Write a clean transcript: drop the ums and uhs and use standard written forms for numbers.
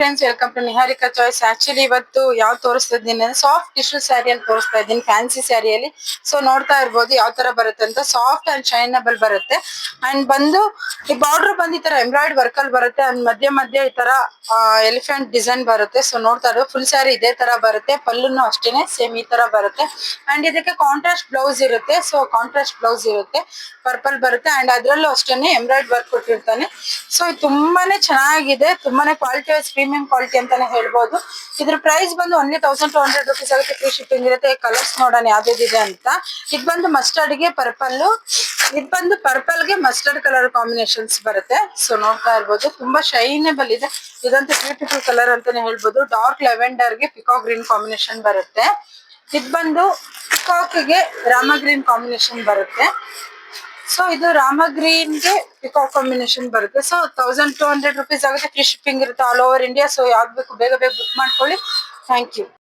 Friends welcome to Niharika Choice. Actually ಇವತ್ತು ಯಾವ ತೋರಿಸ್ತಾ ಇದ್ದೀನಿ ಅಂದ್ರೆ ಸಾಫ್ಟ್ ಟಿಶ್ಯೂ ಸ್ಯಾರಿಯಲ್ಲಿ ತೋರಿಸ್ತಾ ಇದ್ದೀನಿ, ಫ್ಯಾನ್ಸಿ ಸ್ಯಾರಿಯಲ್ಲಿ. ಸೊ ನೋಡ್ತಾ ಇರ್ಬೋದು ಯಾವ ತರ ಬರುತ್ತೆ ಅಂತ. ಸಾಫ್ಟ್ ಅಂಡ್ ಶೈನಬಲ್ ಬರುತ್ತೆ. ಅಂಡ್ ಬಂದು ಈ ಬಾರ್ಡರ್ ಬಂದು ಈ ತರ ಎಂಬ್ರಾಯ್ಡ್ ವರ್ಕ್ ಅಲ್ಲಿ ಬರುತ್ತೆ. ಅಂಡ್ ಮಧ್ಯ ಮಧ್ಯ ಈ ತರ ಎಲಿಫೆಂಟ್ ಡಿಸೈನ್ ಬರುತ್ತೆ. ಸೊ ನೋಡ್ತಾ ಇರೋದು ಫುಲ್ ಸ್ಯಾರಿ ಇದೇ ತರ ಬರುತ್ತೆ. ಪಲ್ಲುನು ಅಷ್ಟೇನೆ ಸೇಮ್ ಈ ತರ ಬರುತ್ತೆ. ಅಂಡ್ ಇದಕ್ಕೆ ಕಾಂಟ್ರಾಸ್ಟ್ ಬ್ಲೌಸ್ ಇರುತ್ತೆ. ಸೊ ಕಾಂಟ್ರಾಸ್ಟ್ ಬ್ಲೌಸ್ ಇರುತ್ತೆ, ಪರ್ಪಲ್ ಬರುತ್ತೆ. ಅಂಡ್ ಅದ್ರಲ್ಲೂ ಅಷ್ಟೇನೆ ಎಂಬ್ರಾಯ್ಡ್ ವರ್ಕ್ ಕೊಟ್ಟಿರ್ತಾನೆ. ಸೊ ಇದು ತುಂಬಾನೇ ಚೆನ್ನಾಗಿದೆ, ತುಂಬಾನೇ ಕ್ವಾಲಿಟಿ ವೈಸ್ ಪ್ರೀಮಿಯಂ ಕ್ವಾಲಿಟಿ ಅಂತಾನೆ ಹೇಳ್ಬೋದು. ಇದ್ರ ಪ್ರೈಸ್ ಬಂದು ಓನ್ಲಿ 1200 rupees ಆಗುತ್ತೆ. ಫ್ರೀ ಶಿಪ್ಪಿಂಗ್ ಇರುತ್ತೆ. ಕಲರ್ಸ್ ನೋಡೋಣ ಯಾವ್ದಿದೆ ಅಂತ. ಇದು ಬಂದು ಮಸ್ಟರ್ಡ್ ಗೆ ಪರ್ಪಲ್, ಇದು ಬಂದು ಪರ್ಪಲ್ ಗೆ ಮಸ್ಟರ್ಡ್ ಕಲರ್ ಕಾಂಬಿನೇಷನ್ಸ್ ಬರುತ್ತೆ. ಸೊ ನೋಡ್ತಾ ಇರ್ಬೋದು ತುಂಬಾ ಶೈನಬಲ್ ಇದೆ. ಇದಂತೂ ಬ್ಯೂಟಿಫುಲ್ ಕಲರ್ ಅಂತಾನೆ ಹೇಳ್ಬೋದು. ಡಾರ್ಕ್ ಲೆವೆಂಡರ್ ಗೆ ಪಿಕಾಕ್ ಗ್ರೀನ್ ಕಾಂಬಿನೇಷನ್ ಬರುತ್ತೆ. ಇದು ಬಂದು ಪಿಕಾಕ್ ಗೆ ರಾಮ ಗ್ರೀನ್ ಕಾಂಬಿನೇಷನ್ ಬರುತ್ತೆ. ಸೊ ಇದು ರಾಮ ಗ್ರೀನ್ ಗೆ ಪಿಕಾಕ್ ಕಾಂಬಿನೇಷನ್ ಬರುತ್ತೆ. ಸೊ 1200 rupees ಆಗುತ್ತೆ. ಫ್ರೀ ಶಿಪ್ಪಿಂಗ್ ಇರುತ್ತೆ ಆಲ್ ಓವರ್ ಇಂಡಿಯಾ. ಸೊ ಯಾವ್ದು ಬೇಕು ಬೇಗ ಬೇಗ ಬುಕ್ ಮಾಡ್ಕೊಳ್ಳಿ. Thank you.